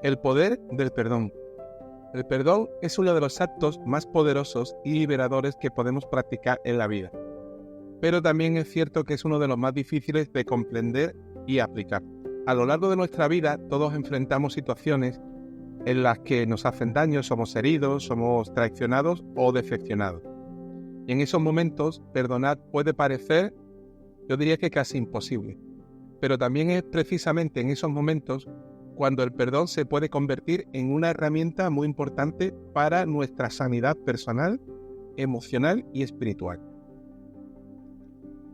El poder del perdón. El perdón es uno de los actos más poderosos y liberadores que podemos practicar en la vida. Pero también es cierto que es uno de los más difíciles de comprender y aplicar. A lo largo de nuestra vida, todos enfrentamos situaciones en las que nos hacen daño, somos heridos, somos traicionados o decepcionados. Y en esos momentos, perdonar puede parecer, yo diría que casi imposible. Pero también es precisamente en esos momentos cuando el perdón se puede convertir en una herramienta muy importante para nuestra sanidad personal, emocional y espiritual.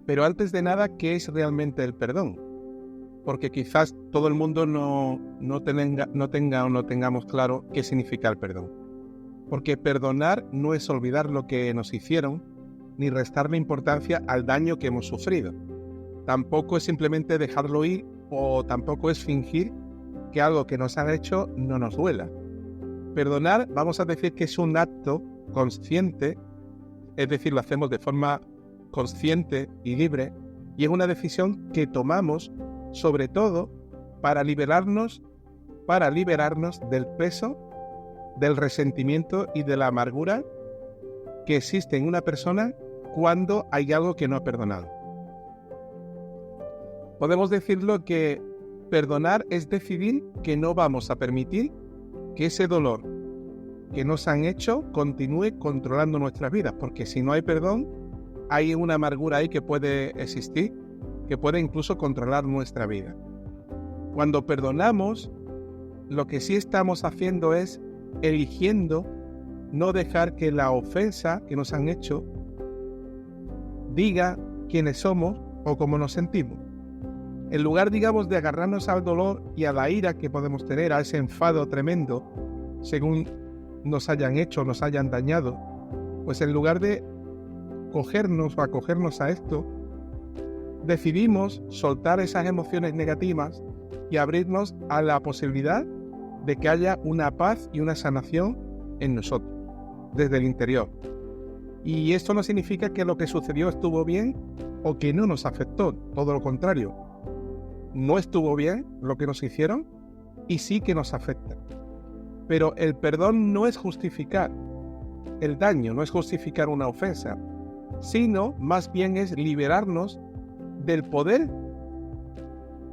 Pero antes de nada, ¿qué es realmente el perdón? Porque quizás todo el mundo no tenga o no tengamos claro qué significa el perdón. Porque perdonar no es olvidar lo que nos hicieron, ni restarle importancia al daño que hemos sufrido. Tampoco es simplemente dejarlo ir o tampoco es fingir que algo que nos han hecho no nos duela. Perdonar, vamos a decir que es un acto consciente, es decir, lo hacemos de forma consciente y libre, y es una decisión que tomamos sobre todo para liberarnos del peso, del resentimiento y de la amargura que existe en una persona cuando hay algo que no ha perdonado. Podemos decirlo que perdonar es decidir que no vamos a permitir que ese dolor que nos han hecho continúe controlando nuestras vidas, porque si no hay perdón, hay una amargura ahí que puede existir, que puede incluso controlar nuestra vida. Cuando perdonamos, lo que sí estamos haciendo es eligiendo no dejar que la ofensa que nos han hecho diga quiénes somos o cómo nos sentimos. En lugar, digamos, de agarrarnos al dolor y a la ira que podemos tener, a ese enfado tremendo, según nos hayan hecho, nos hayan dañado, pues en lugar de cogernos o acogernos a esto, decidimos soltar esas emociones negativas y abrirnos a la posibilidad de que haya una paz y una sanación en nosotros, desde el interior. Y esto no significa que lo que sucedió estuvo bien o que no nos afectó, todo lo contrario. No estuvo bien lo que nos hicieron y sí que nos afecta. Pero el perdón no es justificar el daño, no es justificar una ofensa, sino más bien es liberarnos del poder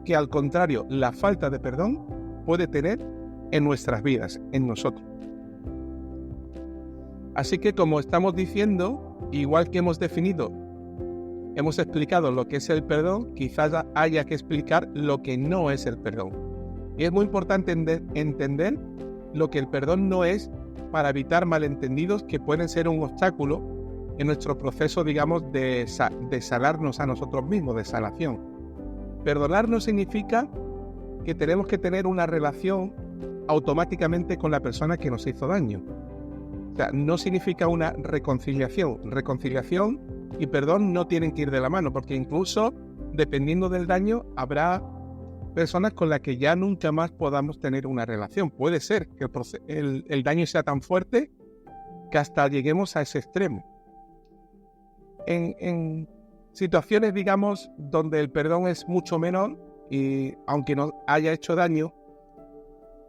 que, al contrario, la falta de perdón puede tener en nuestras vidas, en nosotros. Así que, como estamos diciendo, igual que hemos explicado lo que es el perdón, quizás haya que explicar lo que no es el perdón. Y es muy importante entender lo que el perdón no es para evitar malentendidos que pueden ser un obstáculo en nuestro proceso, digamos, de sanarnos a nosotros mismos, de sanación. Perdonar no significa que tenemos que tener una relación automáticamente con la persona que nos hizo daño. O sea, no significa una reconciliación. Reconciliación y perdón no tienen que ir de la mano, porque incluso, dependiendo del daño, habrá personas con las que ya nunca más podamos tener una relación. Puede ser que el daño sea tan fuerte que hasta lleguemos a ese extremo. En situaciones, digamos, donde el perdón es mucho menor y aunque no haya hecho daño,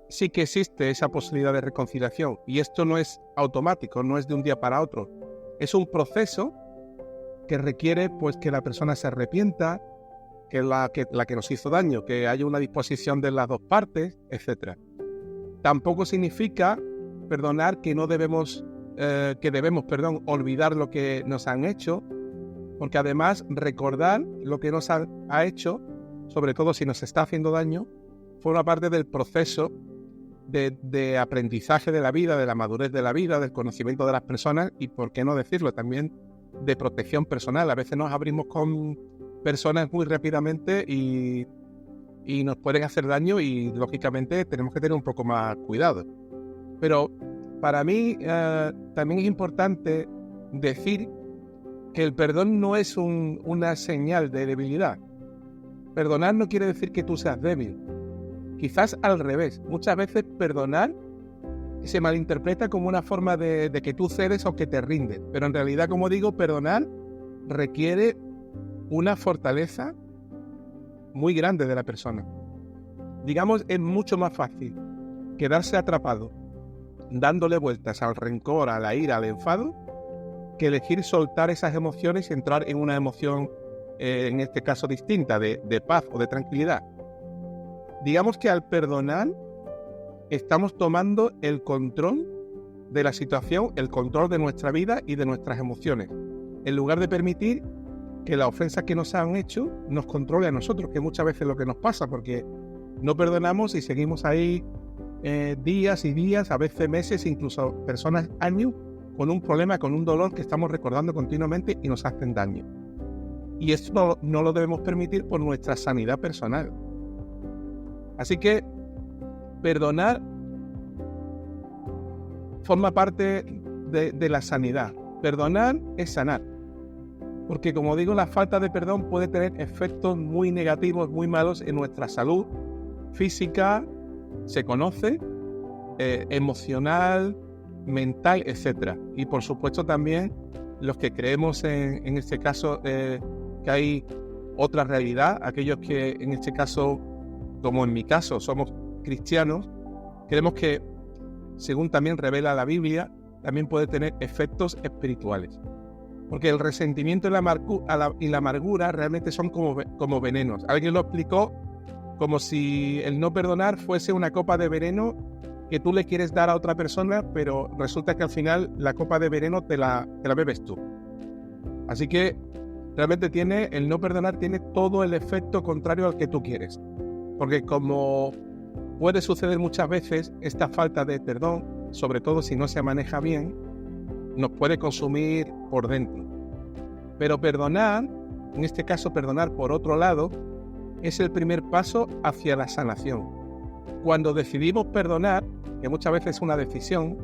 sí que existe esa posibilidad de reconciliación. Y esto no es automático, no es de un día para otro. Es un proceso que requiere, pues, que la persona se arrepienta, que la que nos hizo daño, que haya una disposición de las dos partes, etc. Tampoco significa perdonar que debemos olvidar lo que nos han hecho, porque además recordar lo que nos ha hecho, sobre todo si nos está haciendo daño, forma parte del proceso de aprendizaje de la vida, de la madurez de la vida, del conocimiento de las personas y, por qué no decirlo, también de protección personal. A veces nos abrimos con personas muy rápidamente y nos pueden hacer daño y, lógicamente, tenemos que tener un poco más cuidado. Pero para mí también es importante decir que el perdón no es una señal de debilidad. Perdonar no quiere decir que tú seas débil. Quizás al revés. Muchas veces perdonar se malinterpreta como una forma de que tú cedes o que te rindes. Pero en realidad, como digo, perdonar requiere una fortaleza muy grande de la persona. Digamos, es mucho más fácil quedarse atrapado dándole vueltas al rencor, a la ira, al enfado, que elegir soltar esas emociones y entrar en una emoción, en este caso distinta, de paz o de tranquilidad. Digamos que al perdonar estamos tomando el control de la situación, el control de nuestra vida y de nuestras emociones, en lugar de permitir que la ofensa que nos han hecho nos controle a nosotros, que muchas veces es lo que nos pasa, porque no perdonamos y seguimos ahí días y días, a veces meses, incluso personas, años, con un problema, con un dolor que estamos recordando continuamente y nos hacen daño. Y esto no lo debemos permitir por nuestra sanidad personal. Así que perdonar forma parte de la sanidad. Perdonar es sanar. Porque, como digo, la falta de perdón puede tener efectos muy negativos, muy malos en nuestra salud física, se conoce, emocional, mental, etc. Y por supuesto también los que creemos en este caso que hay otra realidad, aquellos que en este caso, como en mi caso, somos cristianos, creemos que, según también revela la Biblia, también puede tener efectos espirituales. Porque el resentimiento y la amargura realmente son como venenos. Alguien lo explicó como si el no perdonar fuese una copa de veneno que tú le quieres dar a otra persona, pero resulta que al final la copa de veneno te la bebes tú. Así que realmente el no perdonar tiene todo el efecto contrario al que tú quieres. Porque como puede suceder muchas veces, esta falta de perdón, sobre todo si no se maneja bien, nos puede consumir por dentro. Pero perdonar, en este caso perdonar por otro lado, es el primer paso hacia la sanación. Cuando decidimos perdonar, que muchas veces es una decisión,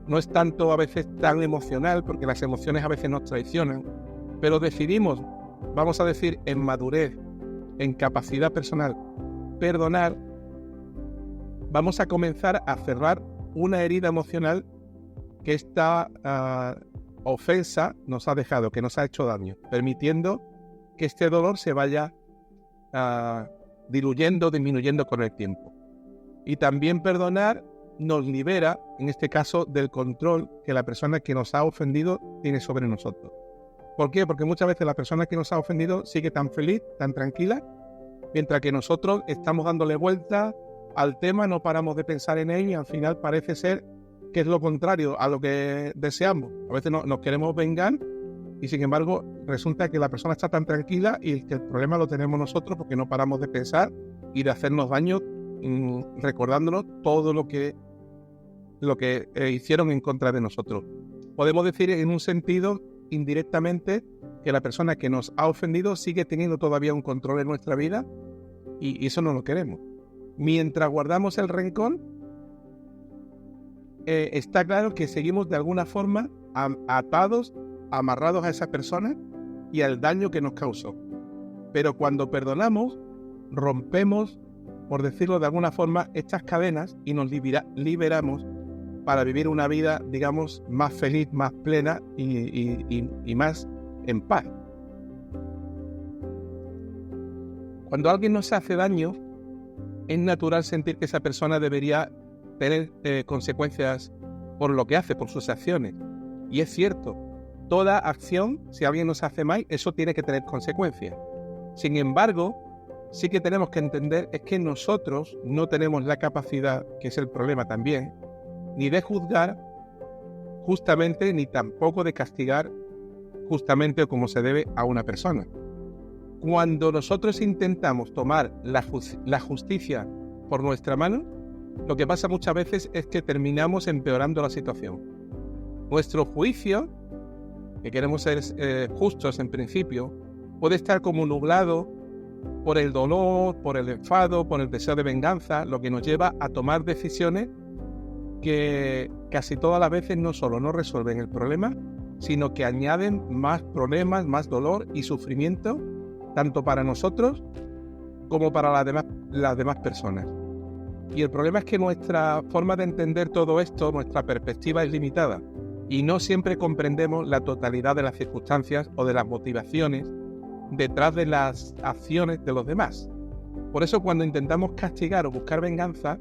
no es tanto a veces tan emocional, porque las emociones a veces nos traicionan, pero decidimos, vamos a decir, en madurez, en capacidad personal, perdonar, vamos a comenzar a cerrar una herida emocional que esta ofensa nos ha dejado, que nos ha hecho daño, permitiendo que este dolor se vaya diluyendo, disminuyendo con el tiempo. Y también perdonar nos libera, en este caso, del control que la persona que nos ha ofendido tiene sobre nosotros. ¿Por qué? Porque muchas veces la persona que nos ha ofendido sigue tan feliz, tan tranquila, mientras que nosotros estamos dándole vuelta al tema, no paramos de pensar en él y al final parece ser que es lo contrario a lo que deseamos. A veces nos queremos vengar y sin embargo resulta que la persona está tan tranquila y que el problema lo tenemos nosotros porque no paramos de pensar y de hacernos daño recordándonos todo lo que hicieron en contra de nosotros. Podemos decir en un sentido indirectamente que la persona que nos ha ofendido sigue teniendo todavía un control en nuestra vida y eso no lo queremos. Mientras guardamos el rencor, está claro que seguimos de alguna forma atados, amarrados a esa persona y al daño que nos causó. Pero cuando perdonamos, rompemos, por decirlo de alguna forma, estas cadenas y nos liberamos para vivir una vida, digamos, más feliz, más plena y más en paz. Cuando alguien nos hace daño, es natural sentir que esa persona debería tener consecuencias por lo que hace, por sus acciones. Y es cierto, toda acción, si alguien nos hace mal, eso tiene que tener consecuencias. Sin embargo, sí que tenemos que entender es que nosotros no tenemos la capacidad, que es el problema también, ni de juzgar justamente, ni tampoco de castigar justamente como se debe a una persona. Cuando nosotros intentamos tomar la justicia por nuestra mano, lo que pasa muchas veces es que terminamos empeorando la situación. Nuestro juicio, que queremos ser justos en principio, puede estar como nublado por el dolor, por el enfado, por el deseo de venganza, lo que nos lleva a tomar decisiones que casi todas las veces no solo no resuelven el problema, sino que añaden más problemas, más dolor y sufrimiento, tanto para nosotros como para las demás personas. Y el problema es que nuestra forma de entender todo esto, nuestra perspectiva es limitada y no siempre comprendemos la totalidad de las circunstancias o de las motivaciones detrás de las acciones de los demás. Por eso cuando intentamos castigar o buscar venganza,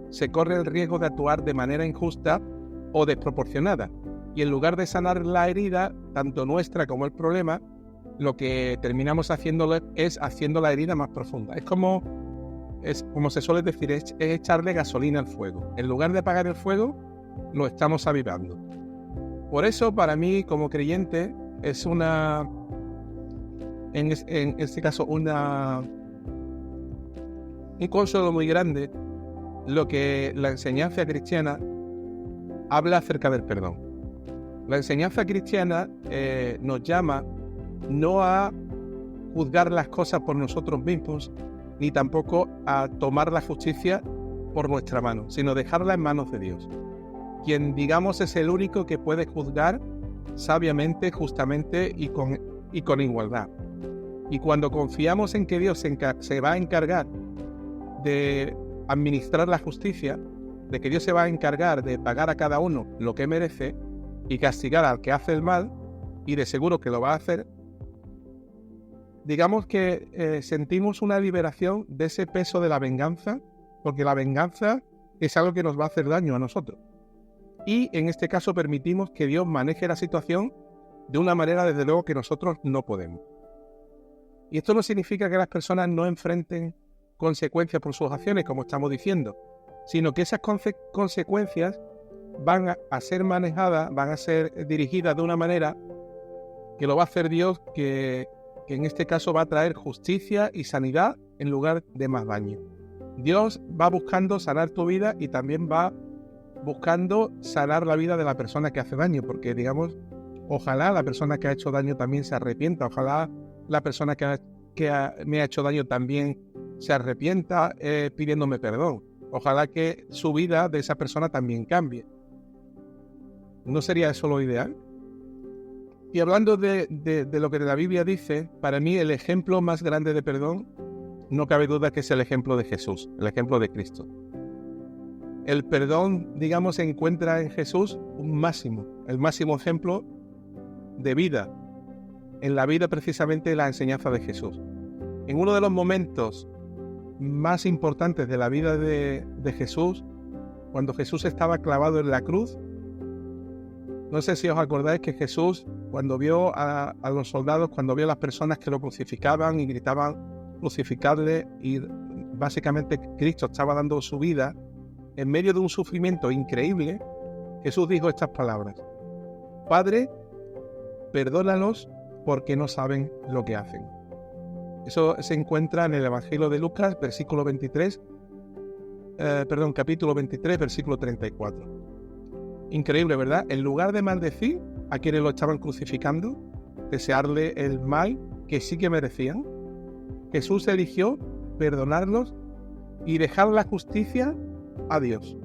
se corre el riesgo de actuar de manera injusta o desproporcionada. Y en lugar de sanar la herida, tanto nuestra como el problema, lo que terminamos haciéndolo es haciendo la herida más profunda. Es como se suele decir, es echarle gasolina al fuego. En lugar de apagar el fuego, lo estamos avivando. Por eso, para mí, como creyente, es en este caso, un consuelo muy grande lo que la enseñanza cristiana habla acerca del perdón. La enseñanza cristiana nos llama no a juzgar las cosas por nosotros mismos, ni tampoco a tomar la justicia por nuestra mano, sino dejarla en manos de Dios, quien, digamos, es el único que puede juzgar sabiamente, justamente y con igualdad. Y cuando confiamos en que Dios se va a encargar de administrar la justicia, de que Dios se va a encargar de pagar a cada uno lo que merece y castigar al que hace el mal, y de seguro que lo va a hacer, digamos que sentimos una liberación de ese peso de la venganza, porque la venganza es algo que nos va a hacer daño a nosotros. Y en este caso permitimos que Dios maneje la situación de una manera, desde luego, que nosotros no podemos. Y esto no significa que las personas no enfrenten consecuencias por sus acciones, como estamos diciendo, sino que esas consecuencias van a ser manejadas, van a ser dirigidas de una manera que lo va a hacer Dios, que en este caso va a traer justicia y sanidad en lugar de más daño. Dios va buscando sanar tu vida y también va buscando sanar la vida de la persona que hace daño, porque, digamos, ojalá la persona que ha hecho daño también se arrepienta, ojalá la persona que me ha hecho daño también se arrepienta pidiéndome perdón, ojalá que su vida de esa persona también cambie. ¿No sería eso lo ideal? Y hablando de lo que la Biblia dice, para mí el ejemplo más grande de perdón, no cabe duda que es el ejemplo de Jesús, el ejemplo de Cristo. El perdón, digamos, se encuentra en Jesús el máximo ejemplo de vida, en la vida precisamente de la enseñanza de Jesús. En uno de los momentos más importantes de la vida de Jesús, cuando Jesús estaba clavado en la cruz, no sé si os acordáis que Jesús, cuando vio a los soldados, cuando vio a las personas que lo crucificaban y gritaban crucificarle, y básicamente Cristo estaba dando su vida, en medio de un sufrimiento increíble, Jesús dijo estas palabras: Padre, perdónalos porque no saben lo que hacen. Eso se encuentra en el Evangelio de Lucas, capítulo 23, versículo 34. Increíble, ¿verdad? En lugar de maldecir a quienes lo estaban crucificando, desearle el mal que sí que merecían, Jesús eligió perdonarlos y dejar la justicia a Dios.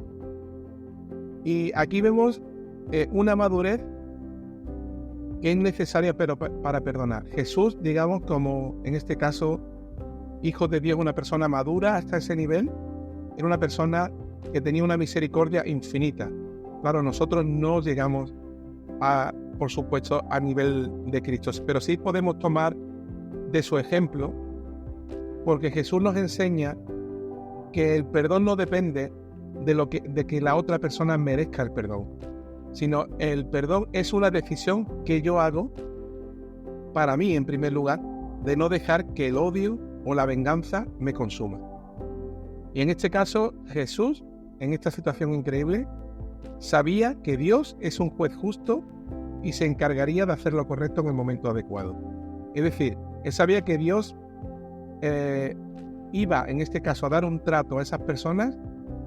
Y aquí vemos una madurez que es necesaria para perdonar. Jesús, digamos, como en este caso, hijo de Dios, una persona madura hasta ese nivel, era una persona que tenía una misericordia infinita. Claro, nosotros no llegamos por supuesto, a nivel de Cristo, pero sí podemos tomar de su ejemplo, porque Jesús nos enseña que el perdón no depende de que la otra persona merezca el perdón, sino el perdón es una decisión que yo hago para mí, en primer lugar, de no dejar que el odio o la venganza me consuma. Y en este caso, Jesús, en esta situación increíble, sabía que Dios es un juez justo y se encargaría de hacer lo correcto en el momento adecuado. Es decir, él sabía que Dios iba, en este caso, a dar un trato a esas personas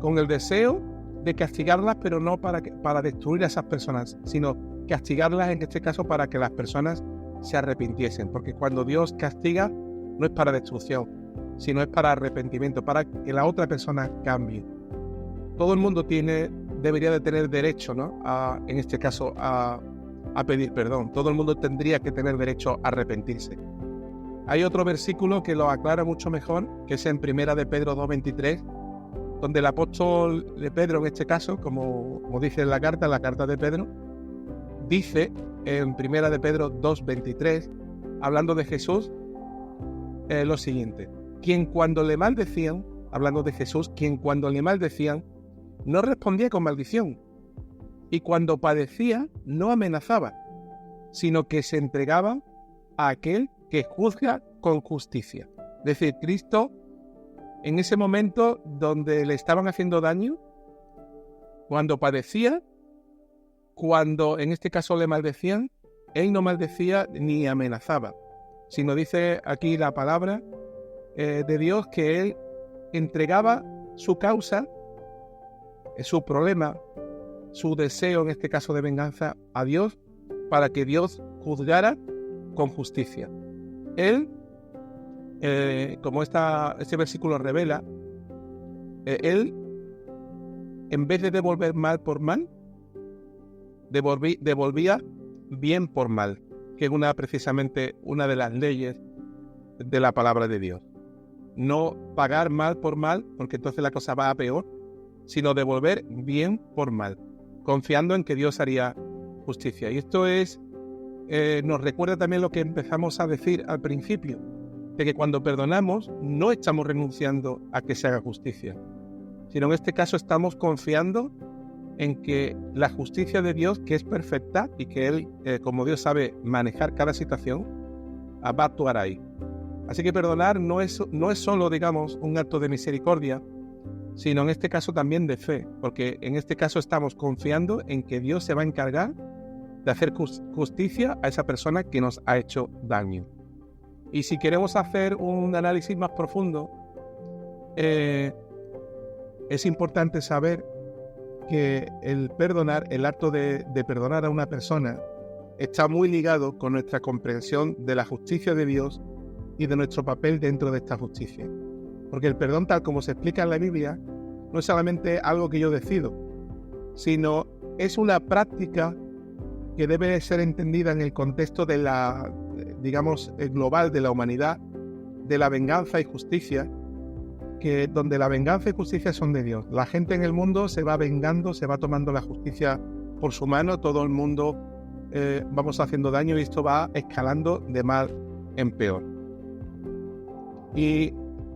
con el deseo de castigarlas, pero no para destruir a esas personas, sino castigarlas, en este caso, para que las personas se arrepintiesen. Porque cuando Dios castiga, no es para destrucción, sino es para arrepentimiento, para que la otra persona cambie. Todo el mundo debería de tener derecho, ¿no? En este caso, a pedir perdón. Todo el mundo tendría que tener derecho a arrepentirse. Hay otro versículo que lo aclara mucho mejor, que es en 1 de Pedro 2:23, donde el apóstol de Pedro, en este caso, como dice en la carta de Pedro, dice en 1 de Pedro 2:23, hablando de Jesús, lo siguiente: quien cuando le maldecían, hablando de Jesús, quien cuando le maldecían, no respondía con maldición. Y cuando padecía, no amenazaba, sino que se entregaba a aquel que juzga con justicia. Es decir, Cristo, en ese momento donde le estaban haciendo daño, cuando padecía, cuando en este caso le maldecían, él no maldecía ni amenazaba, sino dice aquí la palabra de Dios que él entregaba su causa, su problema, su deseo, en este caso de venganza, a Dios, para que Dios juzgara con justicia. Él, como este versículo revela, él, en vez de devolver mal por mal, devolvía bien por mal, que es precisamente una de las leyes de la palabra de Dios. No pagar mal por mal, porque entonces la cosa va a peor, sino devolver bien por mal, confiando en que Dios haría justicia. Y esto nos recuerda también lo que empezamos a decir al principio, de que cuando perdonamos no estamos renunciando a que se haga justicia, sino en este caso estamos confiando en que la justicia de Dios, que es perfecta y que Él, como Dios sabe manejar cada situación, va a actuar ahí. Así que perdonar no es solo, digamos, un acto de misericordia, sino en este caso también de fe, porque en este caso estamos confiando en que Dios se va a encargar de hacer justicia a esa persona que nos ha hecho daño. Y si queremos hacer un análisis más profundo, es importante saber que el perdonar, el acto de perdonar a una persona, está muy ligado con nuestra comprensión de la justicia de Dios y de nuestro papel dentro de esta justicia. Porque el perdón, tal como se explica en la Biblia, no es solamente algo que yo decido, sino es una práctica que debe ser entendida en el contexto de la, digamos, global de la humanidad, de la venganza y justicia, donde la venganza y justicia son de Dios. La gente en el mundo se va vengando, se va tomando la justicia por su mano, todo el mundo vamos haciendo daño y esto va escalando de mal en peor. Y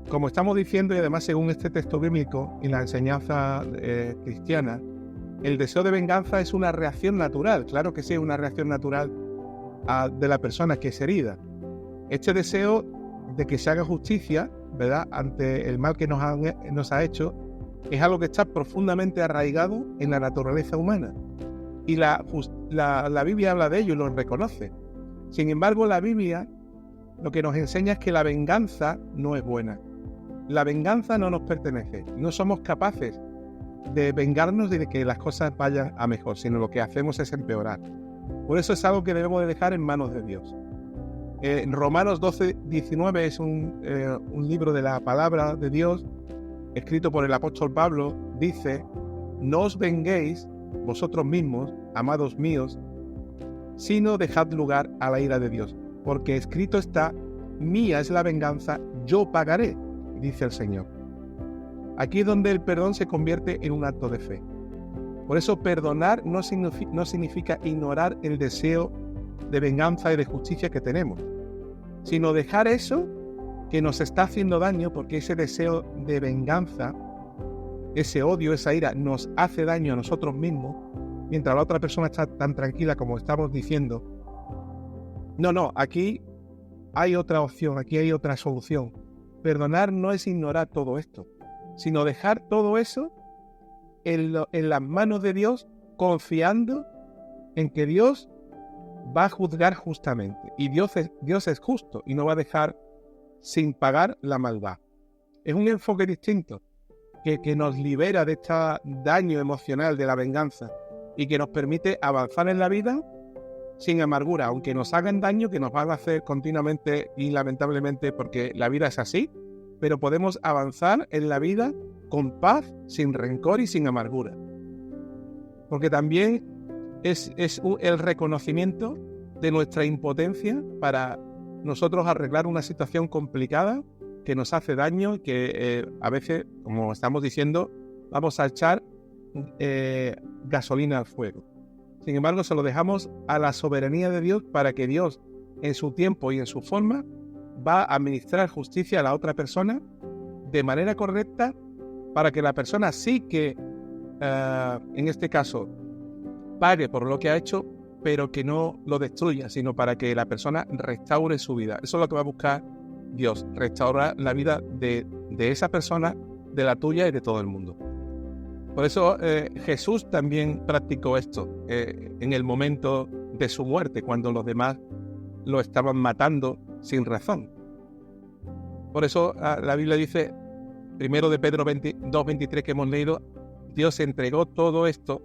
como estamos diciendo, y además según este texto bíblico y la enseñanza cristiana, el deseo de venganza es una reacción natural, claro que sí, es una reacción natural de la persona que es herida. Este deseo de que se haga justicia, ¿verdad?, ante el mal que nos ha hecho, es algo que está profundamente arraigado en la naturaleza humana. Y la Biblia habla de ello y lo reconoce. Sin embargo, la Biblia lo que nos enseña es que la venganza no es buena. La venganza no nos pertenece. No somos capaces de vengarnos y de que las cosas vayan a mejor, sino lo que hacemos es empeorar. Por eso es algo que debemos de dejar en manos de Dios. Romanos 12:19 es un libro de la palabra de Dios, escrito por el apóstol Pablo. Dice: no os venguéis vosotros mismos, amados míos, sino dejad lugar a la ira de Dios, porque escrito está: mía es la venganza, yo pagaré, dice el Señor. Aquí es donde el perdón se convierte en un acto de fe. Por eso perdonar no significa ignorar el deseo de venganza y de justicia que tenemos, sino dejar eso que nos está haciendo daño, porque ese deseo de venganza, ese odio, esa ira, nos hace daño a nosotros mismos, mientras la otra persona está tan tranquila como estamos diciendo. No, aquí hay otra opción, aquí hay otra solución. Perdonar no es ignorar todo esto, sino dejar todo eso en las manos de Dios, confiando en que Dios va a juzgar justamente. Y Dios es justo y no va a dejar sin pagar la maldad. Es un enfoque distinto que nos libera de este daño emocional de la venganza y que nos permite avanzar en la vida sin amargura, aunque nos hagan daño, que nos van a hacer continuamente y lamentablemente, porque la vida es así, pero podemos avanzar en la vida con paz, sin rencor y sin amargura. Porque también es el reconocimiento de nuestra impotencia para nosotros arreglar una situación complicada que nos hace daño y que a veces, como estamos diciendo, vamos a echar gasolina al fuego. Sin embargo, se lo dejamos a la soberanía de Dios para que Dios, en su tiempo y en su forma, va a administrar justicia a la otra persona de manera correcta, para que la persona sí que en este caso, pague por lo que ha hecho, pero que no lo destruya, sino para que la persona restaure su vida. Eso es lo que va a buscar Dios, restaurar la vida de esa persona, de la tuya y de todo el mundo. Por eso Jesús también practicó esto en el momento de su muerte, cuando los demás lo estaban matando sin razón. Por eso la Biblia dice, primero de Pedro 2:23 que hemos leído, Dios entregó todo esto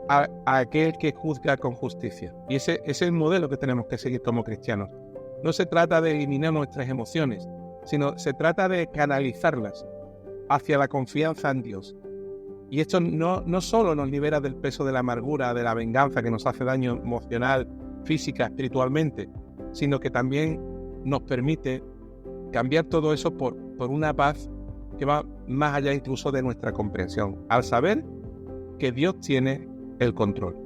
a aquel que juzga con justicia. Y ese es el modelo que tenemos que seguir como cristianos. No se trata de eliminar nuestras emociones, sino se trata de canalizarlas hacia la confianza en Dios. Y esto no solo nos libera del peso de la amargura, de la venganza que nos hace daño emocional, física, espiritualmente, sino que también nos permite cambiar todo eso por una paz que va más allá incluso de nuestra comprensión, al saber que Dios tiene el control.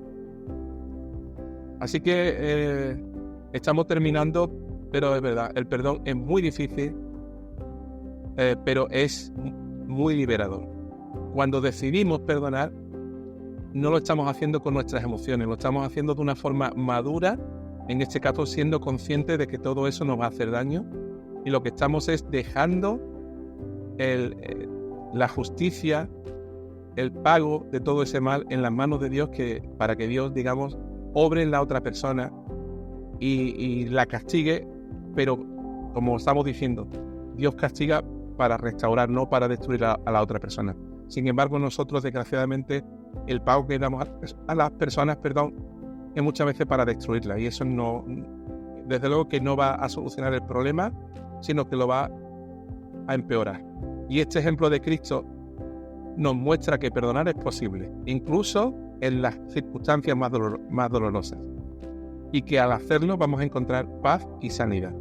Así que estamos terminando, pero es verdad, el perdón es muy difícil, pero es muy liberador. Cuando decidimos perdonar, no lo estamos haciendo con nuestras emociones, lo estamos haciendo de una forma madura, en este caso siendo conscientes de que todo eso nos va a hacer daño, y lo que estamos es dejando la justicia, el pago de todo ese mal en las manos de Dios, para que Dios, digamos, obre en la otra persona y la castigue, pero como estamos diciendo, Dios castiga para restaurar, no para destruir a la otra persona. Sin embargo, nosotros, desgraciadamente, el pago que damos a las personas, es muchas veces para destruirlas, y eso no, desde luego que no va a solucionar el problema, sino que lo va a empeorar. Y este ejemplo de Cristo nos muestra que perdonar es posible, incluso en las circunstancias más dolorosas, y que al hacerlo vamos a encontrar paz y sanidad.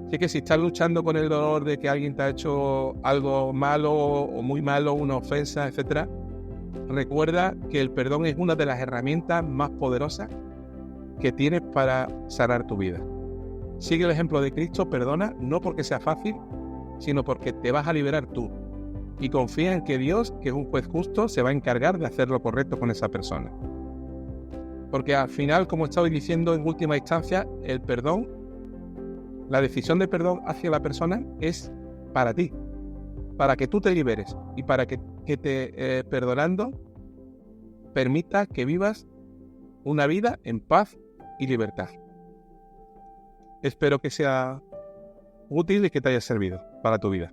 Así que si estás luchando con el dolor de que alguien te ha hecho algo malo o muy malo, una ofensa, etc., recuerda que el perdón es una de las herramientas más poderosas que tienes para sanar tu vida. Sigue el ejemplo de Cristo, perdona, no porque sea fácil, sino porque te vas a liberar tú. Y confía en que Dios, que es un juez justo, se va a encargar de hacer lo correcto con esa persona. Porque al final, como estaba diciendo, en última instancia, el perdón, la decisión de perdón hacia la persona es para ti, para que tú te liberes y para que te perdonando permita que vivas una vida en paz y libertad. Espero que sea útil y que te haya servido para tu vida.